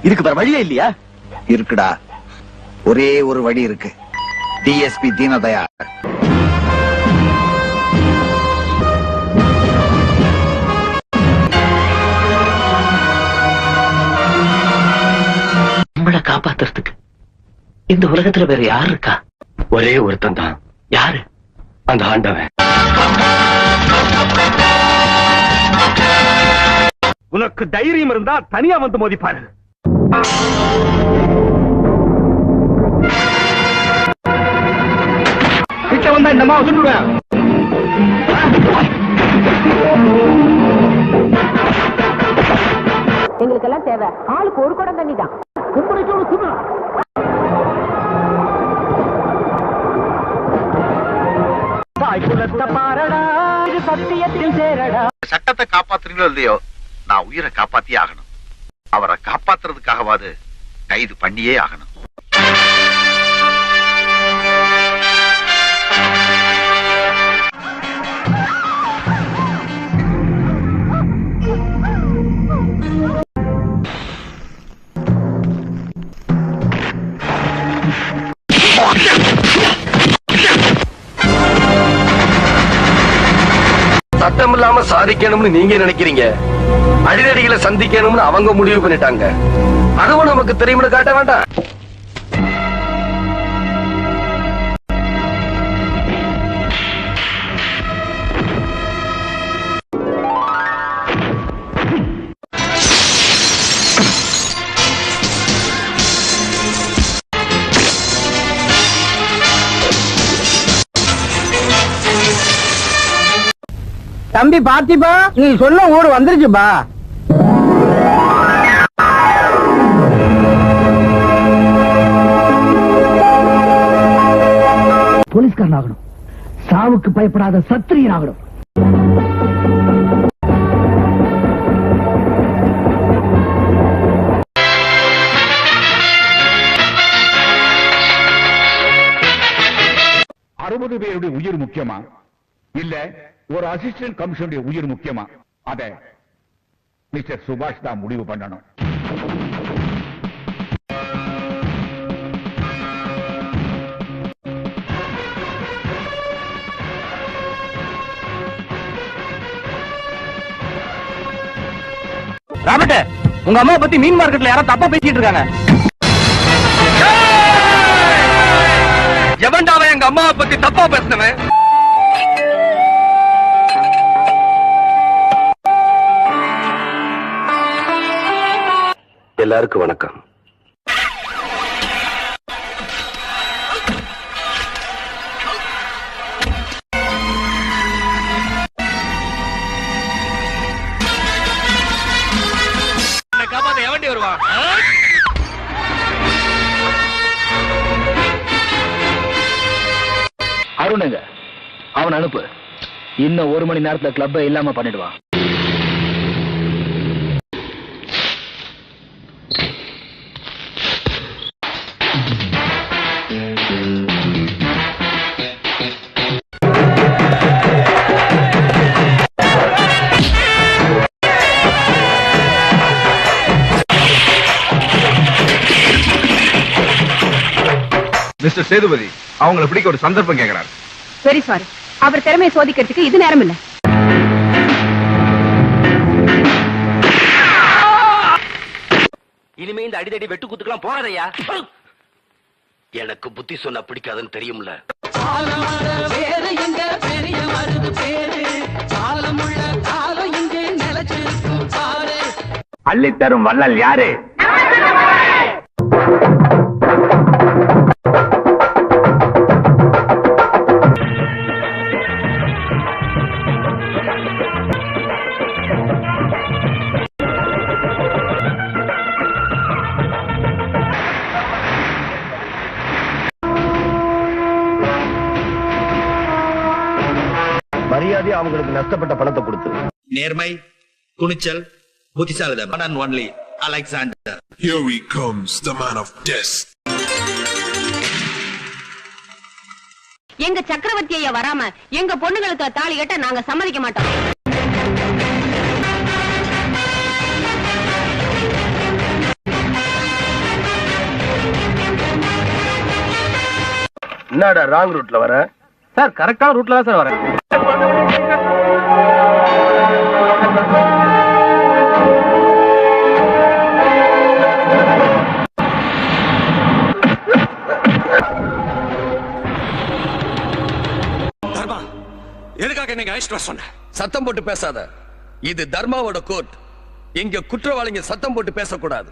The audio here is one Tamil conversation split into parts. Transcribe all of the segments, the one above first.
இதுக்கு வேற வழியே இல்லையா? இருக்குடா, ஒரே ஒரு வழி இருக்கு. டிஎஸ்பி தீனதயாள். நம்மளை காப்பாத்துறதுக்கு இந்த உலகத்துல வேற யாரு இருக்கா? ஒரே ஒருத்தன் தான். யாரு? அந்த ஆண்டவன். உனக்கு தைரியம் இருந்தா தனியா வந்து மோதிப்பாரு. கிட்ட வந்தா இந்த மாதிரி சொல்லுவேன். எங்களுக்கெல்லாம் தேவை ஆளுக்கு ஒரு குடம் தண்ணி தான். சட்டத்தை காப்பாத்துறீங்களோ இல்லையோ, நான் உயிரை காப்பாத்தியே ஆகணும். அவரை காப்பாத்துறதுக்காகவாது கைது பண்ணியே ஆகணும். சட்டம் இல்லாம சாதிக்கணும்னு நீங்க நினைக்கிறீங்க. அடிதடிகளை சந்திக்கணும்னு அவங்க முடிவு பண்ணிட்டாங்க. அதுவும் நமக்கு தெரியும்னு காட்ட வேண்டாம். தம்பி பாத்திப்பா, நீ சொல்ல ஊரு வந்துருச்சுப்பா. போலீஸ்காரன் ஆகணும், சாவுக்கு பயப்படாத சத்திரியன் ஆகணும். பேருடைய உயிர் முக்கியமா இல்ல ஒரு அசிஸ்டன்ட் கமிஷனருடைய உயிர் முக்கியமா? அத மிஸ்டர் சுபாஷ் தான் முடிவு பண்ணணும். ராபர்ட், உங்க அம்மா பத்தி மீன் மார்க்கெட்ல யாரோ தப்பா பேசிட்டு இருக்காங்க. எவன்டாவ எங்க அம்மாவை பத்தி தப்பா பேசினவன்? எல்லாருக்கும் வணக்கம். காப்பாத்த எவண்டி வருவான்? அருணுங்க, அவன் அனுப்பு. இன்னும் 1 மணி நேரத்துல கிளப்பை இல்லாம பண்ணிடுவான். மிஸ்டர் சேதுபதி அவங்களை பிடிக்க ஒரு சந்தர்ப்பம் கேட்கிறார். வெரி சாரி, அவர் திறமையை சோதிக்கிறதுக்கு இது நேரம் இல்ல. இனிமே இந்த அடிதடி வெட்டு குத்துக்கலாம் போறதையா? எனக்கு புத்தி சொன்னா பிடிக்காதுன்னு தெரியும்ல. அள்ளித்தரும் வள்ளல் யாரு? மரியாதை அவங்களுக்கு நஷ்டப்பட்ட பணத்தை கொடுத்து. நேர்மை, துணிச்சல், புத்திசாலிதம். One and only Alexander. Here he comes, the man of death. எங்க சக்கரவர்த்தி ஐயா வராம எங்க பொண்ணுங்களுக்கு தாலி கட்ட நாங்க சம்மதிக்க மாட்டோம். என்னடா ராங் ரூட்ல வர? சார் கரெக்டான ரூட்ல தான் சார் வரேன். எதுக்காக நீங்க அழைச்சிட்டு வர சொன்ன? சத்தம் போட்டு பேசாத. இது தர்மாவோட கோர்ட். இங்க குற்றவாளிங்க சத்தம் போட்டு பேசக்கூடாது.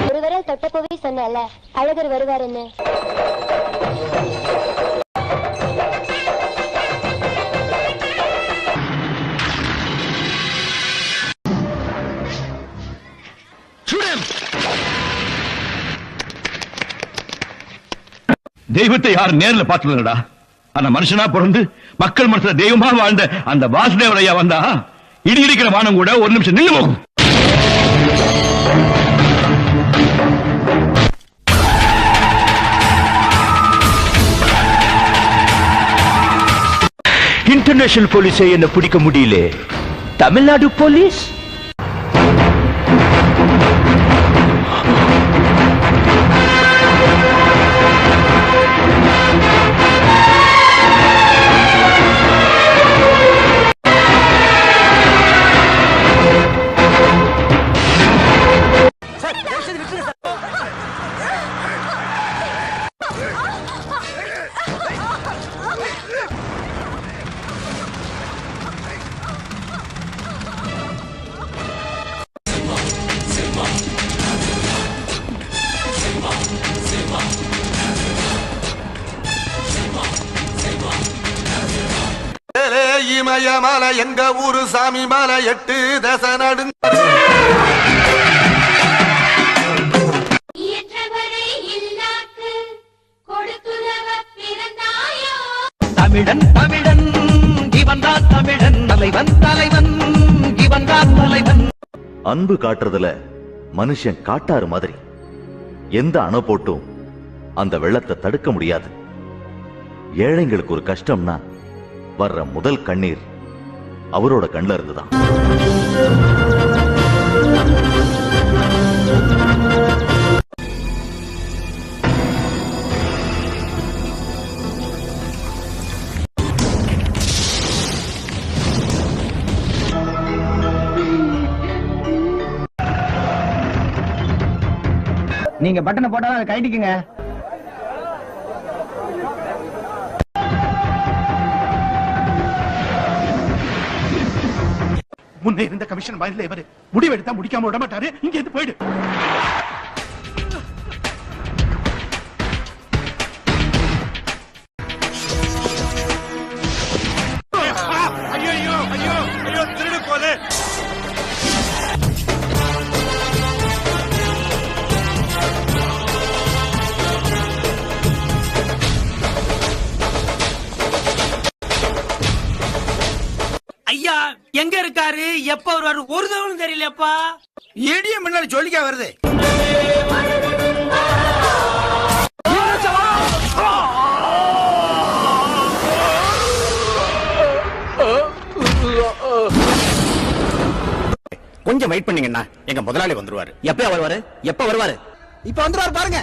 ஒருவரை தொட்டப்போவே சொன்னல அழகர் வருவாருன்னு. தெய்வத்தை யார் நேர்ல பாத்துடா. அந்த மனுஷனா பிறந்து மக்கள் மனசுல தெய்வமா வாழ்ந்த அந்த வாசுதேவர் ஐயா வந்தா இடி இடிக்கிற வானம் கூட ஒரு நிமிஷம் நின்று போகும். இன்டர்நேஷனல் போலீஸை என்ன பிடிக்க முடியல. தமிழ்நாடு போலீஸ் இமயமலை எங்க ஊரு சாமி மலை 8 தச நடுங்க. தமிழன் தமிழன் இவன்தான் தமிழன் தலைவன் தலைவன் இவன்தான் தலைவன். அன்பு காட்டுறதுல மனுஷன் காட்டாறு மாதிரி. எந்த அணை போட்டும் அந்த வெள்ளத்தை தடுக்க முடியாது. ஏழைங்களுக்கு ஒரு கஷ்டம்னா வர்ற முதல் கண்ணீர் அவரோட கண்ல இருந்துதான். நீங்க பட்டனை போட்டாலும் அதை கைட்டிக்குங்க. முன்னே இருந்த கமிஷன் வாயில இவரு முடிவெடுத்தா முடிக்காம விட மாட்டாரு. இங்க இருந்து போயிடு. திருடு போலே. ஐயா எங்க இருக்காரு, எப்ப வருவாரு, ஒரு தவறும் தெரியலப்பா. ஏடிஎம் முன்னாடி சொல்லிக்கா வருது. கொஞ்சம் வெயிட் பண்ணீங்கன்னா எங்க முதலாளி வந்துருவாரு. எப்ப வருவாரு, எப்ப வருவாரு? இப்ப வந்துருவாரு பாருங்க.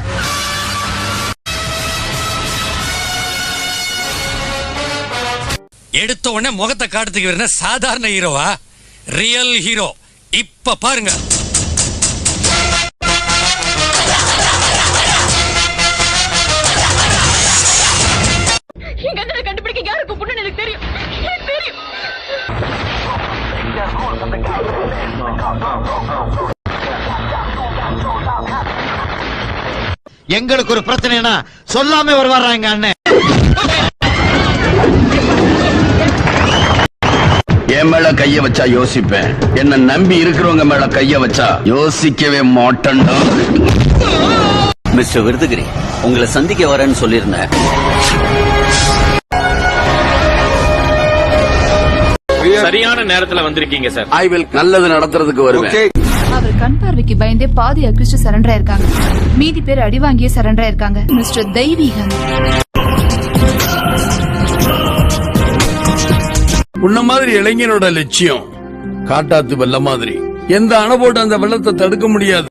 எடுத்த உடனே முகத்தை காட்டுறதுக்கு சாதாரண ஹீரோவா? Real hero. இப்ப பாருங்க. கண்டுபிடிக்க யாருக்கு புண்ணு எனக்கு தெரியும். எங்களுக்கு ஒரு பிரச்சனைனா சொல்லாம வருவாரா எங்க அண்ணன்? என் மேல கைய வச்சா யோசிப்பேன். என்ன நம்பி இருக்கிறவங்க மேல கைய வச்சா யோசிக்கவே மாட்டேன்டா. மிஸ்டர் விருதுகிரி, உங்களை சந்திக்க வரேன்னு சொல்லியிருந்தேன். சரியான நேரத்துல வந்திருக்கீங்க சார். ஐ வில் நல்லது நடத்துறதுக்கு வருவேன். அவர் கண் பார்வைக்கு பயந்தே பாதி அக்யூஸ்ட் சரண்டர் ஆயிருக்காங்க. மீதி பேர் அடி வாங்கியே சரண்டர் ஆயிருக்காங்க. மிஸ்டர் தெய்வீகன், உன்ன மாதிரி இளைஞனோட லட்சியம் காட்டாத்து வெள்ள மாதிரி எந்த அணை போட்டு அந்த வெள்ளத்தை தடுக்க முடியாது.